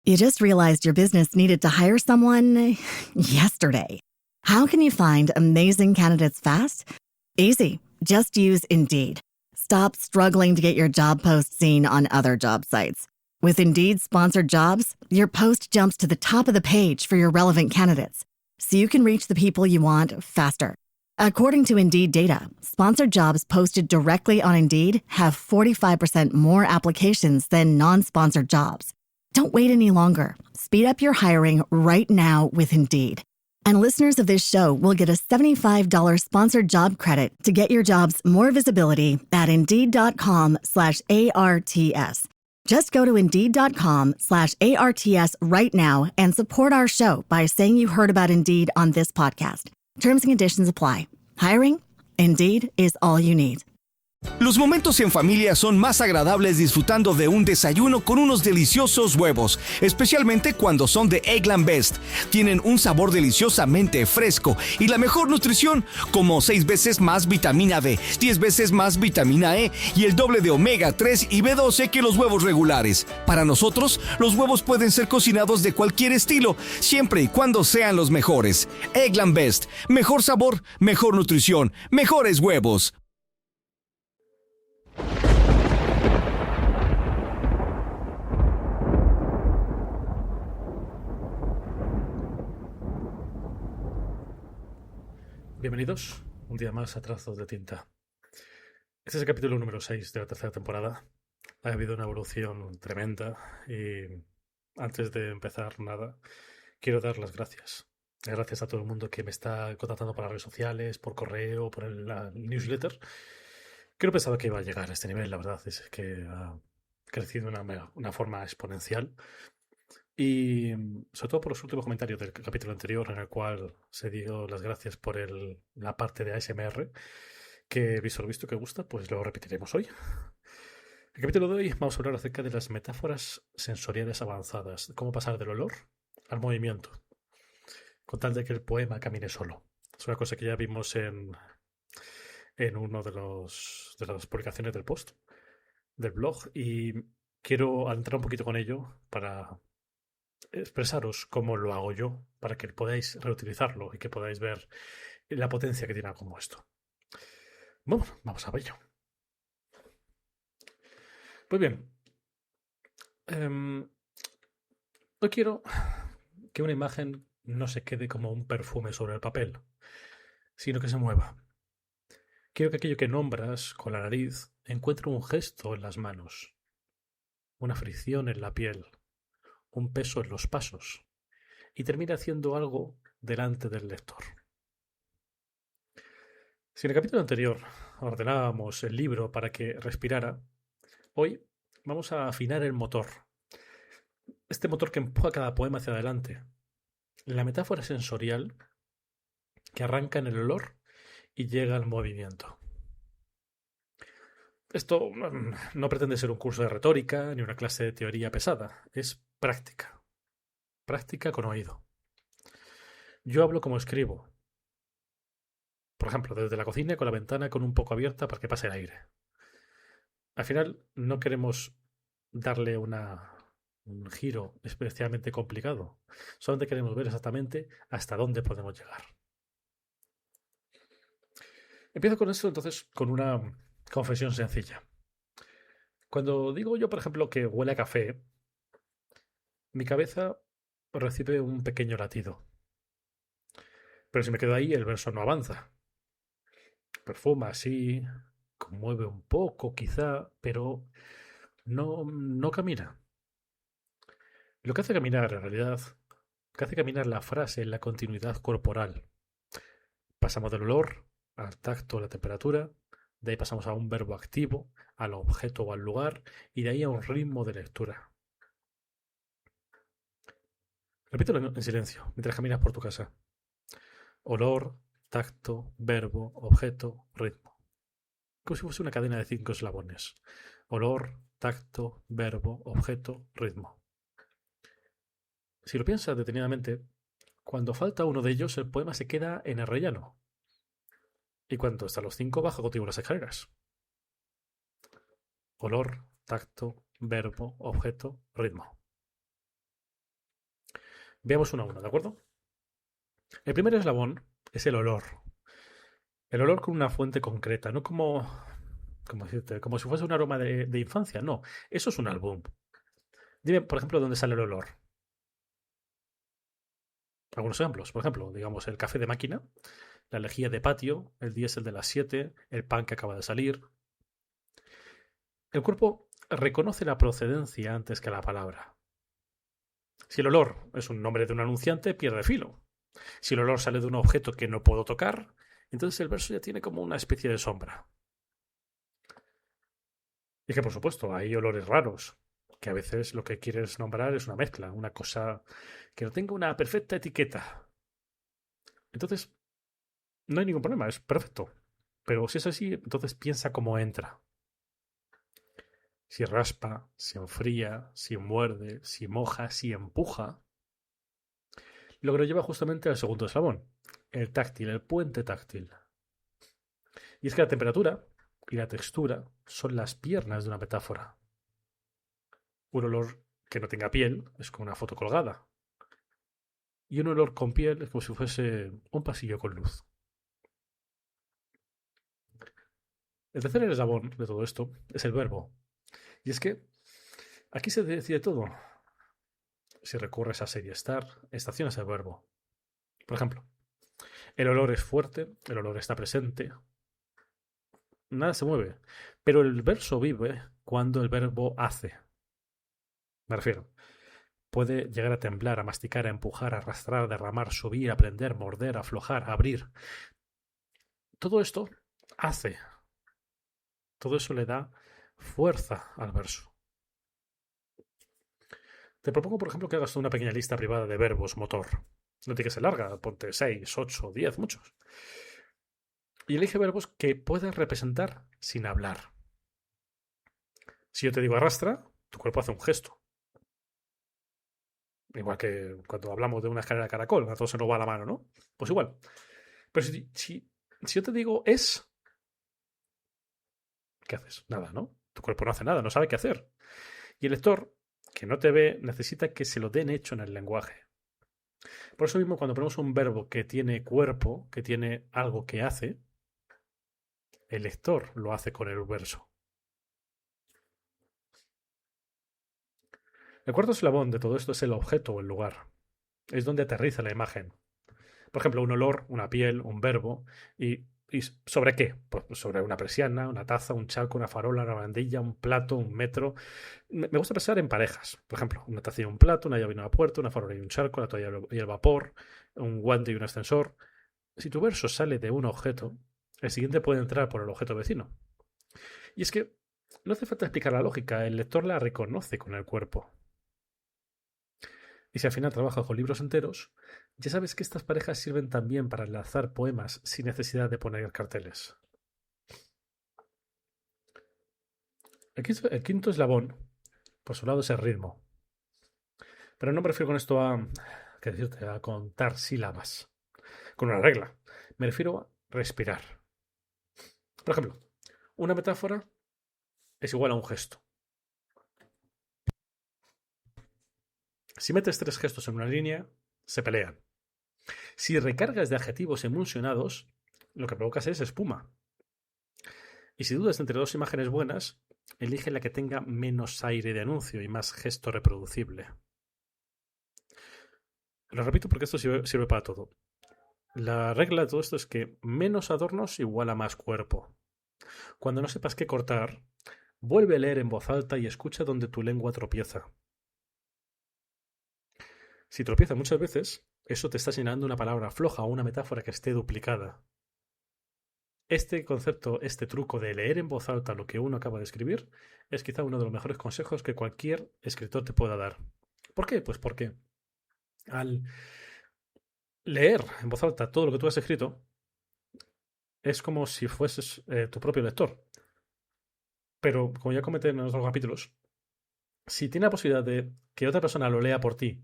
You just realized your business needed to hire someone yesterday. How can you find amazing candidates fast? Easy. Just use Indeed. Stop struggling to get your job post seen on other job sites. With Indeed sponsored jobs, your post jumps to the top of the page for your relevant candidates, so you can reach the people you want faster. According to Indeed data, sponsored jobs posted directly on Indeed have 45% more applications than non-sponsored jobs. Don't wait any longer. Speed up your hiring right now with Indeed. And listeners of this show will get a $75 sponsored job credit to get your jobs more visibility at Indeed.com/ARTS. Just go to Indeed.com/ARTS right now and support our show by saying you heard about Indeed on this podcast. Terms and conditions apply. Hiring? Indeed is all you need. Los momentos en familia son más agradables disfrutando de un desayuno con unos deliciosos huevos, especialmente cuando son de Eggland Best. Tienen un sabor deliciosamente fresco y la mejor nutrición, como 6 veces más vitamina D, 10 veces más vitamina E y el doble de omega 3 y B12 que los huevos regulares. Para nosotros, los huevos pueden ser cocinados de cualquier estilo, siempre y cuando sean los mejores. Eggland Best. Mejor sabor, mejor nutrición, mejores huevos. Bienvenidos un día más a Trazos de Tinta. Este es el capítulo número 6 de la tercera temporada. Ha habido una evolución tremenda y antes de empezar nada, quiero dar las gracias. Gracias a todo el mundo que me está contactando por las redes sociales, por correo, por la newsletter. Que no pensaba que iba a llegar a este nivel, la verdad es que ha crecido de una forma exponencial. Y sobre todo por los últimos comentarios del capítulo anterior, en el cual se dio las gracias por la parte de ASMR, que visto lo visto que gusta, pues lo repetiremos hoy. En el capítulo de hoy vamos a hablar acerca de las metáforas sensoriales avanzadas, cómo pasar del olor al movimiento, con tal de que el poema camine solo. Es una cosa que ya vimos en una de las publicaciones del post, del blog, y quiero entrar un poquito con ello para expresaros cómo lo hago yo, para que podáis reutilizarlo y que podáis ver la potencia que tiene algo como esto. Bueno, vamos a ello. Pues bien, hoy quiero que una imagen no se quede como un perfume sobre el papel, sino que se mueva. Quiero que aquello que nombras con la nariz encuentre un gesto en las manos, una fricción en la piel, un peso en los pasos, y termine haciendo algo delante del lector. Si en el capítulo anterior ordenábamos el libro para que respirara, hoy vamos a afinar el motor. Este motor que empuja cada poema hacia adelante. La metáfora sensorial que arranca en el olor y llega al movimiento. Esto no pretende ser un curso de retórica ni una clase de teoría pesada, es práctica. Práctica con oído. Yo hablo como escribo. Por ejemplo, desde la cocina con la ventana con un poco abierta para que pase el aire. Al final no queremos darle un giro especialmente complicado. Solamente queremos ver exactamente hasta dónde podemos llegar. Empiezo con esto entonces con una confesión sencilla. Cuando digo yo, por ejemplo, que huele a café, mi cabeza recibe un pequeño latido. Pero si me quedo ahí, el verso no avanza. Perfuma, sí, conmueve un poco, quizá, pero no camina. Lo que hace caminar, en realidad, lo que hace caminar la frase es la continuidad corporal. Pasamos del olor al tacto, a la temperatura, de ahí pasamos a un verbo activo, al objeto o al lugar, y de ahí a un ritmo de lectura. Repítelo en silencio, mientras caminas por tu casa. Olor, tacto, verbo, objeto, ritmo. Como si fuese una cadena de 5 eslabones. Olor, tacto, verbo, objeto, ritmo. Si lo piensas detenidamente, cuando falta uno de ellos, el poema se queda en el rellano. Y cuando están los 5, baja contigo las escaleras. Olor, tacto, verbo, objeto, ritmo. Veamos uno a uno, ¿de acuerdo? El primer eslabón es el olor. El olor con una fuente concreta, no como si fuese un aroma de infancia, no. Eso es un álbum. Dime, por ejemplo, dónde sale el olor. Algunos ejemplos, por ejemplo, digamos el café de máquina, la lejía de patio, el diésel de las 7, el pan que acaba de salir. El cuerpo reconoce la procedencia antes que la palabra. Si el olor es un nombre de un anunciante, pierde filo. Si el olor sale de un objeto que no puedo tocar, entonces el verso ya tiene como una especie de sombra. Y que por supuesto hay olores raros, que a veces lo que quieres nombrar es una mezcla, una cosa que no tenga una perfecta etiqueta. Entonces, no hay ningún problema, es perfecto. Pero si es así, entonces piensa cómo entra. Si raspa, si enfría, si muerde, si moja, si empuja. Lo que nos lleva justamente al segundo eslabón, el táctil, el puente táctil. Y es que la temperatura y la textura son las piernas de una metáfora. Un olor que no tenga piel es como una foto colgada. Y un olor con piel es como si fuese un pasillo con luz. El tercer eslabón de todo esto es el verbo. Y es que aquí se decide todo. Si recurres a serie estar, estacionas el verbo. Por ejemplo, el olor es fuerte, el olor está presente, nada se mueve. Pero el verso vive cuando el verbo hace. Me refiero, puede llegar a temblar, a masticar, a empujar, a arrastrar, derramar, subir, aprender, morder, aflojar, abrir. Todo esto hace. Todo eso le da fuerza al verso. Te propongo, por ejemplo, que hagas una pequeña lista privada de verbos motor. No tiene que ser larga, ponte 6, 8, 10, muchos. Y elige verbos que puedas representar sin hablar. Si yo te digo arrastra, tu cuerpo hace un gesto. Igual que cuando hablamos de una escalera de caracol, a todos se nos va la mano, ¿no? Pues igual. Pero si yo te digo es, ¿qué haces? Nada, ¿no? Tu cuerpo no hace nada, no sabe qué hacer. Y el lector, que no te ve, necesita que se lo den hecho en el lenguaje. Por eso mismo, cuando ponemos un verbo que tiene cuerpo, que tiene algo que hace, el lector lo hace con el verso. El cuarto eslabón de todo esto es el objeto o el lugar. Es donde aterriza la imagen. Por ejemplo, un olor, una piel, un verbo. ¿Y sobre qué? Pues sobre una persiana, una taza, un charco, una farola, una bandilla, un plato, un metro. Me gusta pensar en parejas. Por ejemplo, una taza y un plato, una llave y una puerta, una farola y un charco, la toalla y el vapor, un guante y un ascensor. Si tu verso sale de un objeto, el siguiente puede entrar por el objeto vecino. Y es que no hace falta explicar la lógica, el lector la reconoce con el cuerpo. Y si al final trabajas con libros enteros, ya sabes que estas parejas sirven también para enlazar poemas sin necesidad de poner carteles. El quinto eslabón, por su lado, es el ritmo. Pero no me refiero con esto a contar sílabas, con una regla. Me refiero a respirar. Por ejemplo, una metáfora es igual a un gesto. Si metes 3 gestos en una línea, se pelean. Si recargas de adjetivos emulsionados, lo que provocas es espuma. Y si dudas entre 2 imágenes buenas, elige la que tenga menos aire de anuncio y más gesto reproducible. Lo repito porque esto sirve para todo. La regla de todo esto es que menos adornos igual a más cuerpo. Cuando no sepas qué cortar, vuelve a leer en voz alta y escucha donde tu lengua tropieza. Si tropieza muchas veces, eso te está señalando una palabra floja o una metáfora que esté duplicada. Este concepto, este truco de leer en voz alta lo que uno acaba de escribir, es quizá uno de los mejores consejos que cualquier escritor te pueda dar. ¿Por qué? Pues porque al leer en voz alta todo lo que tú has escrito, es como si fueses tu propio lector. Pero, como ya comenté en otros capítulos, si tiene la posibilidad de que otra persona lo lea por ti,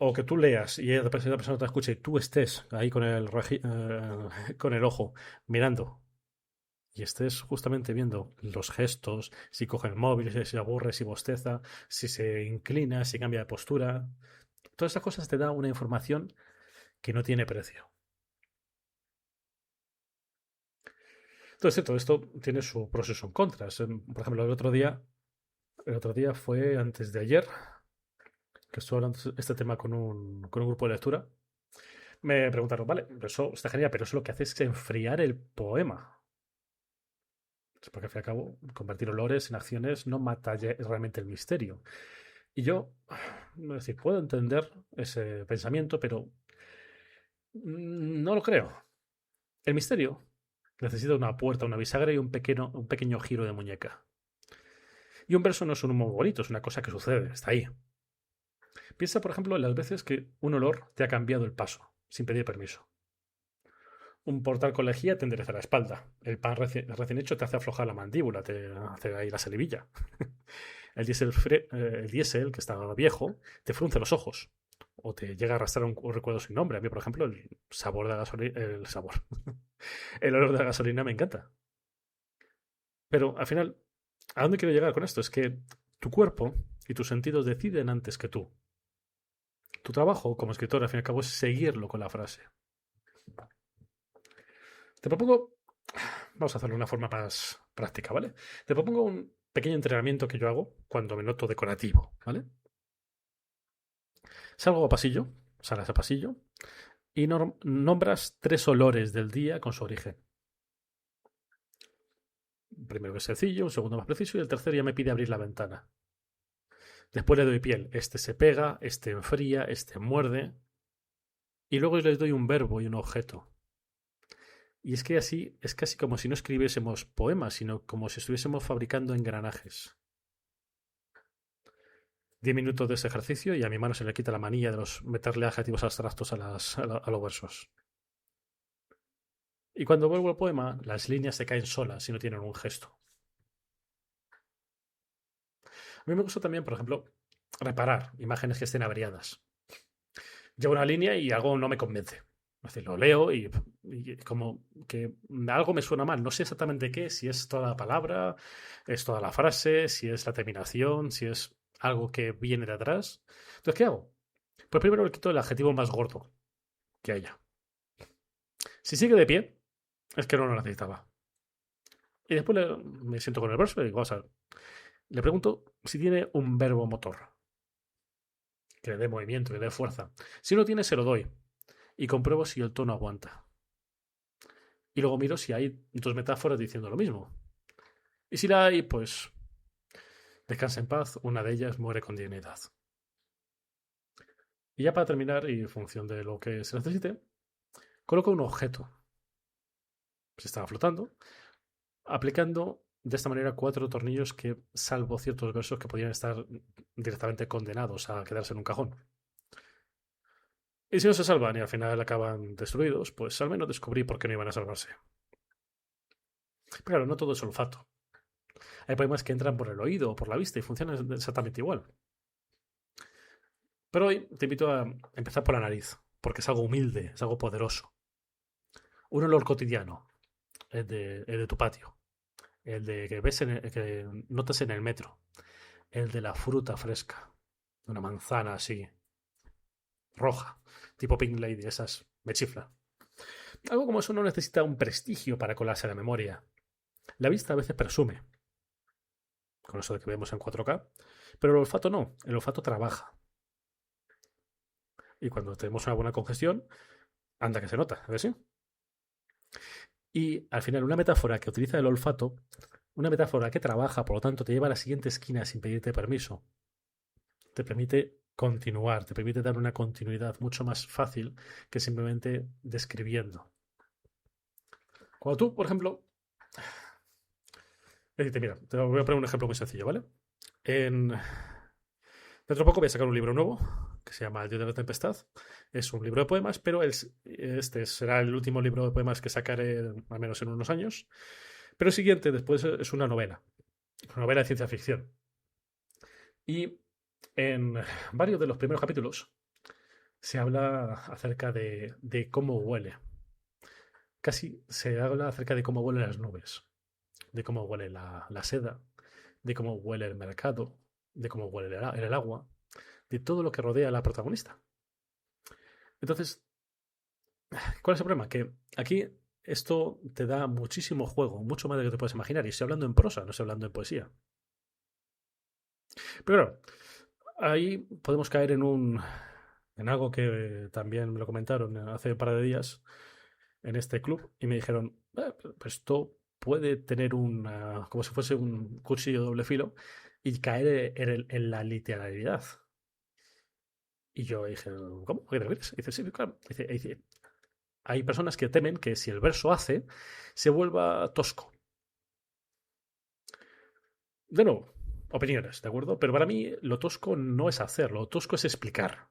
o que tú leas y esa persona te escuche y tú estés ahí con el ojo mirando y estés justamente viendo los gestos, si coge el móvil, si se aburre, si bosteza, si se inclina, si cambia de postura, todas esas cosas te dan una información que no tiene precio. Entonces, todo esto tiene sus pros y sus contras. Por ejemplo, el otro día fue antes de ayer, que estuve hablando de este tema con un grupo de lectura. Me preguntaron, vale, eso está genial, pero eso lo que hace es enfriar el poema. Porque al fin y al cabo, convertir olores en acciones no mata realmente el misterio. Y yo, es decir, puedo entender ese pensamiento, pero no lo creo. El misterio necesita una puerta, una bisagra y un pequeño giro de muñeca. Y un verso no es un humo bonito, es una cosa que sucede, está ahí. Piensa, por ejemplo, en las veces que un olor te ha cambiado el paso, sin pedir permiso. Un portal con lejía te endereza la espalda. El pan recién hecho te hace aflojar la mandíbula, te hace ahí la salivilla. El diésel, que está viejo, te frunce los ojos. O te llega a arrastrar un recuerdo sin nombre. A mí, por ejemplo, el sabor de la gasolina. El sabor. El olor de la gasolina me encanta. Pero al final, ¿a dónde quiero llegar con esto? Es que tu cuerpo y tus sentidos deciden antes que tú. Tu trabajo como escritor, al fin y al cabo, es seguirlo con la frase. Te propongo, vamos a hacerlo de una forma más práctica, ¿vale? Te propongo un pequeño entrenamiento que yo hago cuando me noto decorativo, ¿vale? Sales a pasillo y nombras 3 olores del día con su origen. El primero que es sencillo, un segundo más preciso y el tercero ya me pide abrir la ventana. Después le doy piel. Este se pega, este enfría, este muerde. Y luego les doy un verbo y un objeto. Y es que así es casi como si no escribiésemos poemas, sino como si estuviésemos fabricando engranajes. 10 minutos de ese ejercicio y a mi mano se le quita la manilla de meterle adjetivos abstractos a los versos. Y cuando vuelvo al poema, las líneas se caen solas si no tienen un gesto. A mí me gusta también, por ejemplo, reparar imágenes que estén averiadas. Llevo una línea y algo no me convence. Es decir, lo leo y como que algo me suena mal. No sé exactamente qué, si es toda la palabra, es toda la frase, si es la terminación, si es algo que viene de atrás. Entonces, ¿qué hago? Pues primero le quito el adjetivo más gordo que haya. Si sigue de pie, es que no lo necesitaba. Y después me siento con el verso y digo, vamos a ver. Le pregunto si tiene un verbo motor. Que le dé movimiento, que le dé fuerza. Si no tiene, se lo doy. Y compruebo si el tono aguanta. Y luego miro si hay 2 metáforas diciendo lo mismo. Y si la hay, pues descansa en paz, una de ellas muere con dignidad. Y ya para terminar, y en función de lo que se necesite, coloco un objeto. Se estaba flotando, aplicando de esta manera 4 tornillos que, salvo ciertos versos que podrían estar directamente condenados a quedarse en un cajón. Y si no se salvan y al final acaban destruidos, pues al menos descubrí por qué no iban a salvarse. Pero claro, no todo es olfato. Hay poemas que entran por el oído o por la vista y funcionan exactamente igual. Pero hoy te invito a empezar por la nariz, porque es algo humilde, es algo poderoso. Un olor cotidiano, el de tu patio, el de que ves que notas en el metro, el de la fruta fresca, una manzana así, roja, tipo Pink Lady, esas, me chifla. Algo como eso no necesita un prestigio para colarse a la memoria. La vista a veces presume, con eso de que vemos en 4K, pero el olfato no, el olfato trabaja. Y cuando tenemos una buena congestión, anda que se nota, ¿a ver si? Y al final, una metáfora que utiliza el olfato, una metáfora que trabaja, por lo tanto, te lleva a la siguiente esquina sin pedirte permiso. Te permite continuar, te permite dar una continuidad mucho más fácil que simplemente describiendo. Cuando tú, por ejemplo, mira, te voy a poner un ejemplo muy sencillo, ¿vale? Dentro de poco voy a sacar un libro nuevo que se llama El Dios de la Tempestad. Es un libro de poemas, pero este será el último libro de poemas que sacaré al menos en unos años. Pero el siguiente después es una novela de ciencia ficción. Y en varios de los primeros capítulos se habla acerca de cómo huele. Casi se habla acerca de cómo huelen las nubes. de cómo huele la seda, de cómo huele el mercado, de cómo huele el agua, de todo lo que rodea a la protagonista. Entonces, ¿cuál es el problema? Que aquí esto te da muchísimo juego, mucho más de lo que te puedes imaginar. Y estoy hablando en prosa, no estoy hablando en poesía. Pero claro, ahí podemos caer en algo que también me lo comentaron hace un par de días en este club y me dijeron, pues esto puede tener como si fuese un cuchillo de doble filo y caer en la literalidad. Y yo dije, ¿cómo? ¿Qué te refieres? Y dice, sí, claro. Dice, hay personas que temen que si el verso hace, se vuelva tosco. De nuevo, opiniones, ¿de acuerdo? Pero para mí lo tosco no es hacer, lo tosco es explicar.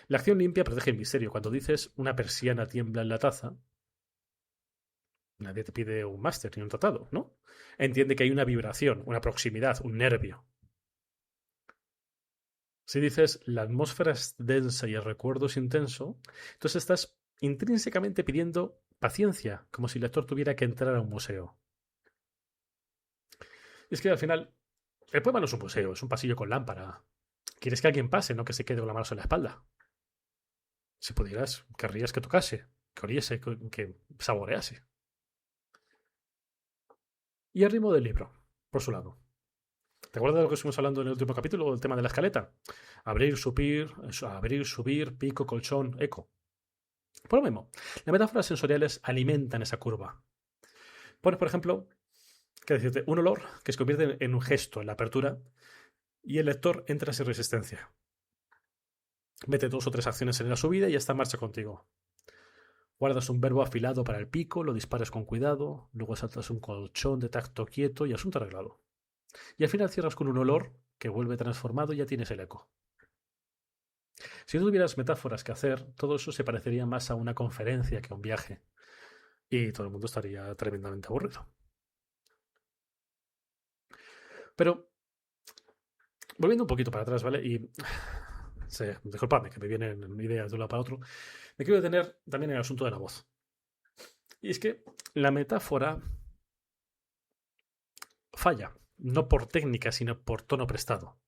La acción limpia protege el misterio. Cuando dices una persiana tiembla en la taza, nadie te pide un máster ni un tratado, ¿no? Entiende que hay una vibración, una proximidad, un nervio. Si dices la atmósfera es densa y el recuerdo es intenso, entonces estás intrínsecamente pidiendo paciencia, como si el lector tuviera que entrar a un museo. Y es que al final, el poema no es un museo, es un pasillo con lámpara. Quieres que alguien pase, no que se quede con la mano en la espalda. Si pudieras, querrías que tocase, que oliese, que saborease. Y el ritmo del libro, por su lado. ¿Te acuerdas de lo que estuvimos hablando en el último capítulo, el tema de la escaleta? Abrir, subir, pico, colchón, eco. Por lo mismo, las metáforas sensoriales alimentan esa curva. Pones, por ejemplo, que decirte, un olor que se convierte en un gesto, en la apertura, y el lector entra sin resistencia. Mete 2 o 3 acciones en la subida y ya está en marcha contigo. Guardas un verbo afilado para el pico, lo disparas con cuidado, luego saltas un colchón de tacto quieto y asunto arreglado. Y al final cierras con un olor que vuelve transformado y ya tienes el eco. Si no tuvieras metáforas que hacer, todo eso se parecería más a una conferencia que a un viaje. Y todo el mundo estaría tremendamente aburrido. Pero, volviendo un poquito para atrás, ¿vale? Y disculpadme que me vienen ideas de un lado para otro. Me quiero detener también en el asunto de la voz. Y es que la metáfora falla, no por técnica, sino por tono prestado.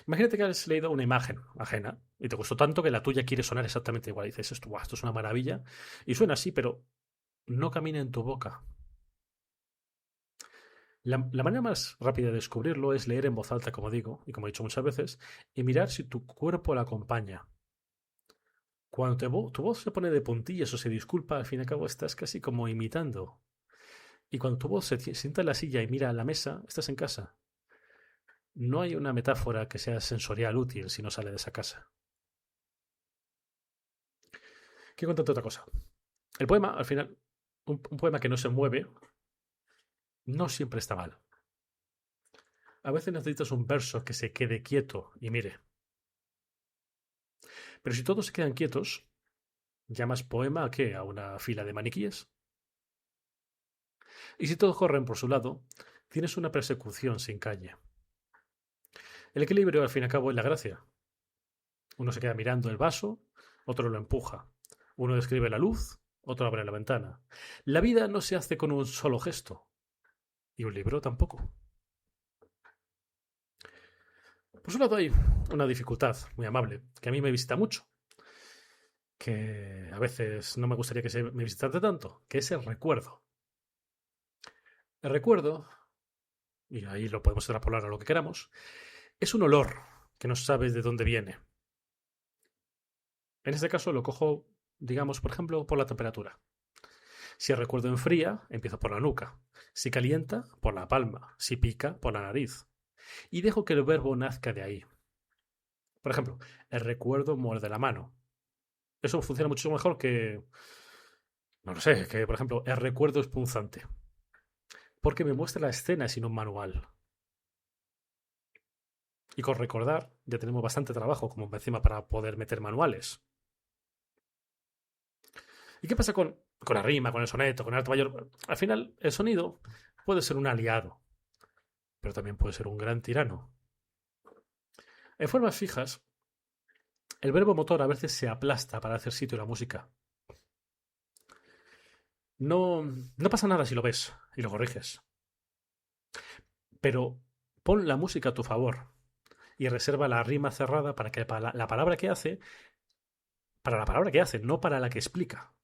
Imagínate que has leído una imagen ajena y te gustó tanto que la tuya quiere sonar exactamente igual. Y dices, esto es una maravilla. Y suena así, pero no camina en tu boca. La manera más rápida de descubrirlo es leer en voz alta, como digo, y como he dicho muchas veces, y mirar si tu cuerpo la acompaña. Cuando tu voz se pone de puntillas o se disculpa, al fin y al cabo estás casi como imitando. Y cuando tu voz se sienta en la silla y mira a la mesa, estás en casa. No hay una metáfora que sea sensorial útil si no sale de esa casa. Quiero contarte otra cosa. El poema, al final, un poema que no se mueve, no siempre está mal. A veces necesitas un verso que se quede quieto y mire. Pero si todos se quedan quietos, ¿llamas poema a qué? ¿A una fila de maniquíes? Y si todos corren por su lado, tienes una persecución sin calle. El equilibrio, al fin y al cabo, es la gracia. Uno se queda mirando el vaso, otro lo empuja. Uno describe la luz, otro abre la ventana. La vida no se hace con un solo gesto. Y un libro tampoco. Por su lado hay una dificultad muy amable, que a mí me visita mucho, que a veces no me gustaría que se me visitase tanto, que es el recuerdo. El recuerdo, y ahí lo podemos extrapolar a lo que queramos, es un olor que no sabes de dónde viene. En este caso lo cojo, digamos, por ejemplo, por la temperatura. Si el recuerdo enfría, empieza por la nuca. Si calienta, por la palma. Si pica, por la nariz. Y dejo que el verbo nazca de ahí. Por ejemplo, el recuerdo muerde la mano. Eso funciona mucho mejor que, no lo sé, que por ejemplo, el recuerdo es punzante. Porque me muestra la escena sin un manual. Y con recordar ya tenemos bastante trabajo como encima para poder meter manuales. ¿Y qué pasa con la rima, con el soneto, con el alto mayor? Al final, el sonido puede ser un aliado, pero también puede ser un gran tirano. En formas fijas, el verbo motor a veces se aplasta para hacer sitio a la música. No, no pasa nada si lo ves y lo corriges, pero pon la música a tu favor y reserva la rima cerrada para que la palabra que hace, para la palabra que hace, no para la que explica.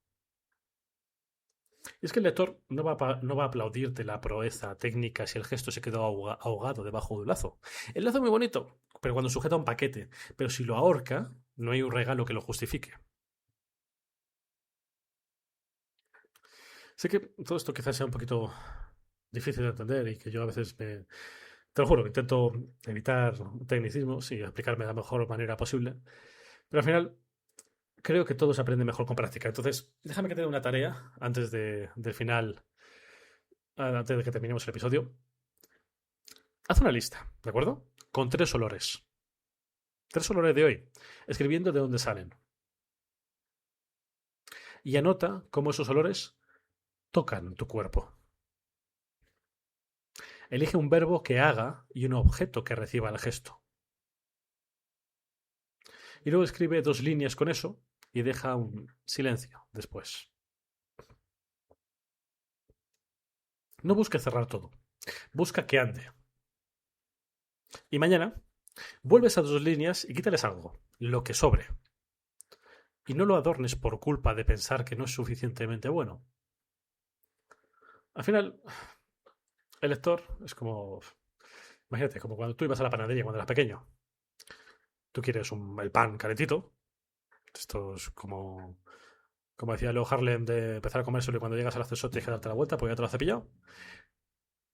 Y es que el lector no va a aplaudirte la proeza técnica si el gesto se quedó ahogado debajo de un lazo. El lazo es muy bonito, pero cuando sujeta un paquete. Pero si lo ahorca, no hay un regalo que lo justifique. Sé que todo esto quizás sea un poquito difícil de entender y que yo a veces te lo juro, intento evitar tecnicismos y explicarme de la mejor manera posible. Pero al final creo que todo se aprende mejor con práctica. Entonces, déjame que te dé una tarea del final, antes de que terminemos el episodio. Haz una lista, ¿de acuerdo? Con 3 olores. 3 olores de hoy, escribiendo de dónde salen. Y anota cómo esos olores tocan tu cuerpo. Elige un verbo que haga y un objeto que reciba el gesto. Y luego escribe 2 líneas con eso y deja un silencio después. No busques cerrar todo. Busca que ande. Y mañana vuelves a 2 líneas y quítales algo, lo que sobre. Y no lo adornes por culpa de pensar que no es suficientemente bueno. Al final, el lector es como... Imagínate, como cuando tú ibas a la panadería cuando eras pequeño. Tú quieres el pan calentito. Esto es como decía Leo Harlem de empezar a comérselo y cuando llegas al acceso tienes que darte la vuelta porque ya te lo has cepillado.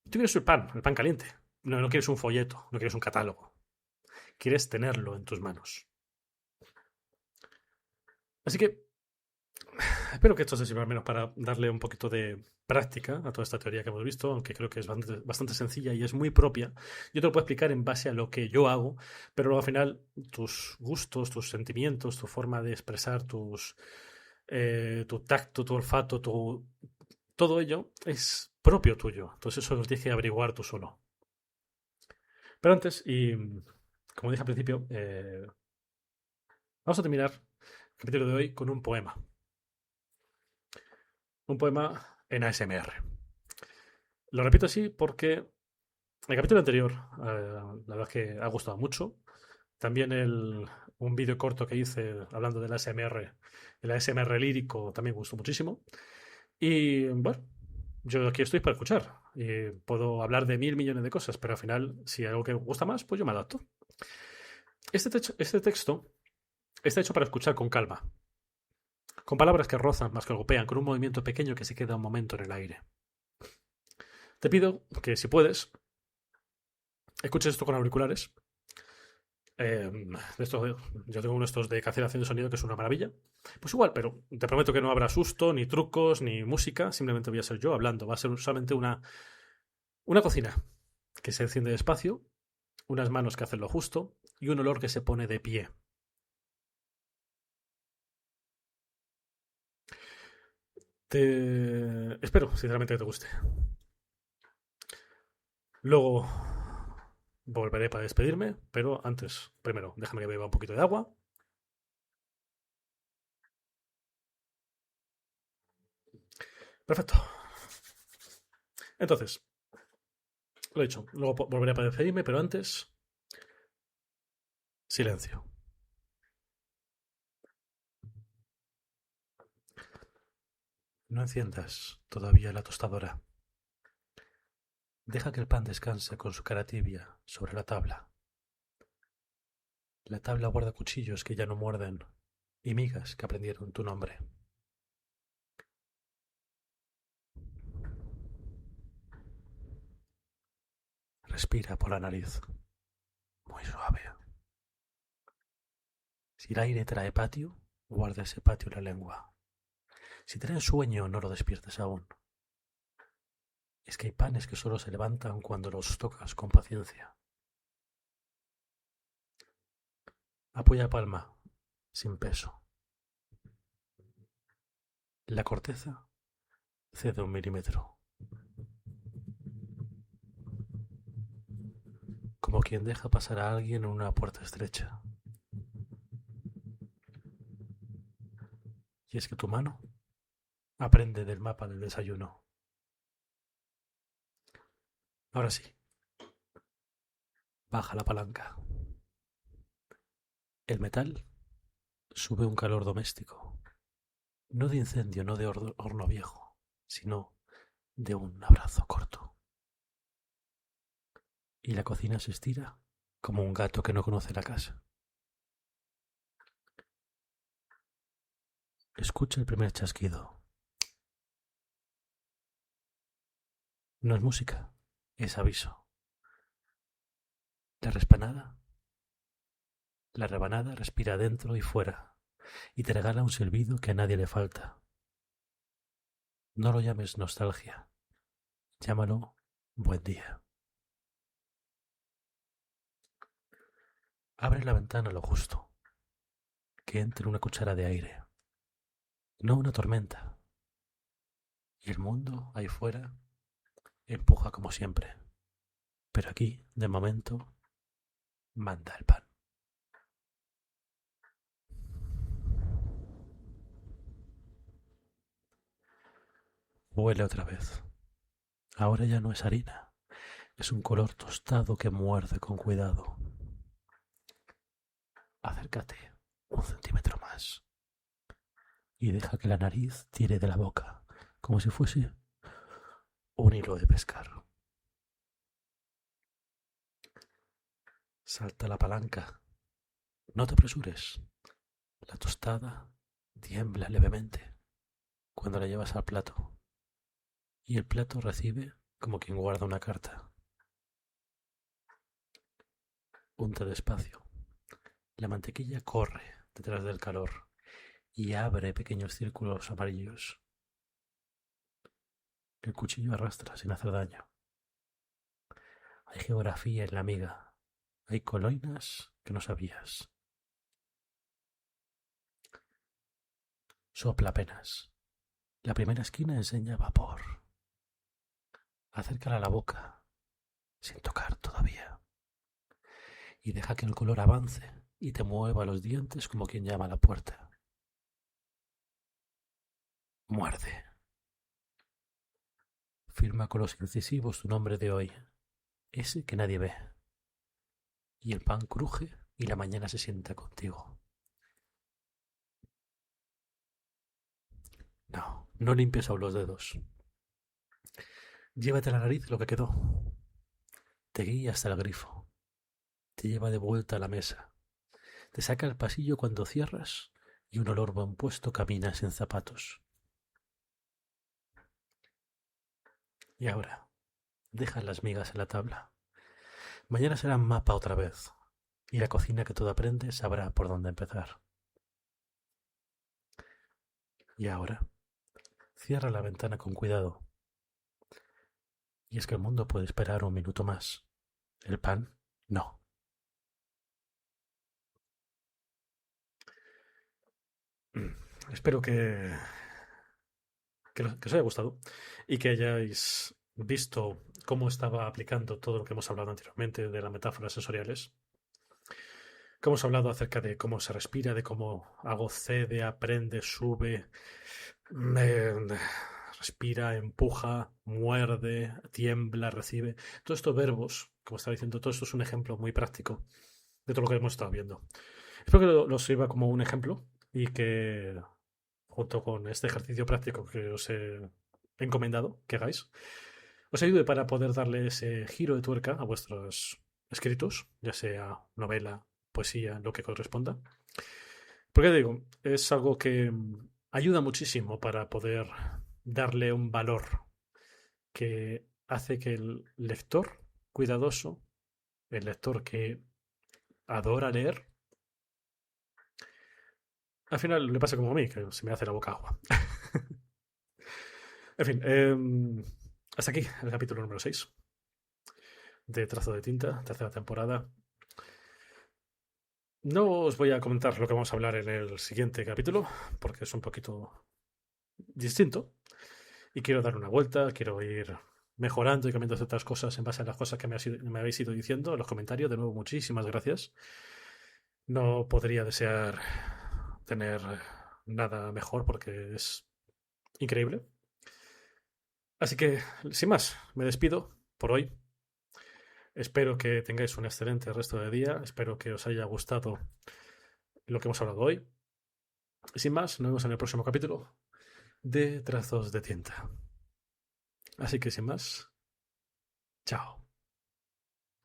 Tú quieres el pan caliente. No, no quieres un folleto, no quieres un catálogo. Quieres tenerlo en tus manos. Así que espero que esto se sirva al menos para darle un poquito de práctica a toda esta teoría que hemos visto, aunque creo que es bastante sencilla y es muy propia. Yo te lo puedo explicar en base a lo que yo hago, pero luego al final tus gustos, tus sentimientos, tu forma de expresar tu tacto, tu olfato, todo ello es propio tuyo. Entonces eso lo tienes que averiguar tú solo. Pero antes, y como dije al principio, vamos a terminar el capítulo de hoy con un poema. Un poema en ASMR. Lo repito así porque el capítulo anterior, la verdad es que ha gustado mucho. También un vídeo corto que hice hablando del ASMR, el ASMR lírico, también gustó muchísimo. Y bueno, yo aquí estoy para escuchar. Y puedo hablar de 1000 millones de cosas, pero al final, si hay algo que me gusta más, pues yo me adapto. Este texto está hecho para escuchar con calma, con palabras que rozan más que golpean, con un movimiento pequeño que se queda un momento en el aire. Te pido que, si puedes, escuches esto con auriculares. Yo tengo uno de estos de cancelación de sonido que es una maravilla. Pues igual, pero te prometo que no habrá susto, ni trucos, ni música. Simplemente voy a ser yo hablando. Va a ser solamente una cocina que se enciende despacio, unas manos que hacen lo justo y un olor que se pone de pie. Espero, sinceramente, que te guste. Luego volveré para despedirme, pero antes, primero, déjame que beba un poquito de agua. Perfecto. Entonces, lo he dicho. Luego volveré para despedirme, pero antes, silencio. No enciendas todavía la tostadora. Deja que el pan descanse con su cara tibia sobre la tabla. La tabla guarda cuchillos que ya no muerden y migas que aprendieron tu nombre. Respira por la nariz, muy suave. Si el aire trae patio, guarda ese patio en la lengua. Si trae sueño, no lo despiertes aún. Es que hay panes que solo se levantan cuando los tocas con paciencia. Apoya palma, sin peso. La corteza cede 1 milímetro. Como quien deja pasar a alguien en una puerta estrecha. Y es que tu mano Aprende del mapa del desayuno. Ahora sí. Baja la palanca. El metal sube un calor doméstico. No de incendio, no de horno viejo, sino de un abrazo corto. Y la cocina se estira como un gato que no conoce la casa. Escucha el primer chasquido. No es música, es aviso. La rebanada respira dentro y fuera, y te regala un silbido que a nadie le falta. No lo llames nostalgia, llámalo buen día. Abre la ventana lo justo, que entre una cuchara de aire, no una tormenta. Y el mundo, ahí fuera, empuja como siempre. Pero aquí, de momento, manda el pan. Huele otra vez. Ahora ya no es harina, es un color tostado que muerde con cuidado. Acércate 1 centímetro más y deja que la nariz tire de la boca, como si fuese un hilo de pescar. Salta la palanca. No te apresures. La tostada tiembla levemente cuando la llevas al plato. Y el plato recibe como quien guarda una carta. Unta despacio. La mantequilla corre detrás del calor y abre pequeños círculos amarillos. El cuchillo arrastra sin hacer daño. Hay geografía en la miga. Hay coloinas que no sabías. Sopla apenas. La primera esquina enseña vapor. Acércala a la boca, sin tocar todavía. Y deja que el color avance y te mueva los dientes como quien llama a la puerta. Muerde. Firma con los incisivos tu nombre de hoy, ese que nadie ve. Y el pan cruje y la mañana se sienta contigo. No limpies aún los dedos. Llévate a la nariz lo que quedó. Te guía hasta el grifo. Te lleva de vuelta a la mesa. Te saca al pasillo cuando cierras y un olor buen puesto camina sin zapatos. Y ahora, deja las migas en la tabla. Mañana será mapa otra vez, y la cocina que todo aprende sabrá por dónde empezar. Y ahora, cierra la ventana con cuidado. Y es que el mundo puede esperar un minuto más. El pan, no. Espero que os haya gustado y que hayáis visto cómo estaba aplicando todo lo que hemos hablado anteriormente de las metáforas sensoriales. Cómo hemos hablado acerca de cómo se respira, de cómo hago cede, aprende, sube, respira, empuja, muerde, tiembla, recibe. Todos estos verbos, como estaba diciendo, todo esto es un ejemplo muy práctico de todo lo que hemos estado viendo. Espero que los sirva como un ejemplo y que, junto con este ejercicio práctico que os he encomendado que hagáis, os ayude para poder darle ese giro de tuerca a vuestros escritos, ya sea novela, poesía, lo que corresponda. Porque digo, es algo que ayuda muchísimo para poder darle un valor que hace que el lector cuidadoso, el lector que adora leer, al final le pasa como a mí, que se me hace la boca agua. En fin, hasta aquí el capítulo número 6 de Trazo de Tinta, tercera temporada. No os voy a comentar lo que vamos a hablar en el siguiente capítulo, porque es un poquito distinto. Y quiero dar una vuelta, quiero ir mejorando y cambiando ciertas cosas en base a las cosas que me habéis ido diciendo en los comentarios. De nuevo, muchísimas gracias. No podría desear tener nada mejor porque es increíble. Así que, sin más, me despido por hoy. Espero que tengáis un excelente resto de día. Espero que os haya gustado lo que hemos hablado hoy. Sin más, nos vemos en el próximo capítulo de Trazos de Tinta. Así que sin más, chao.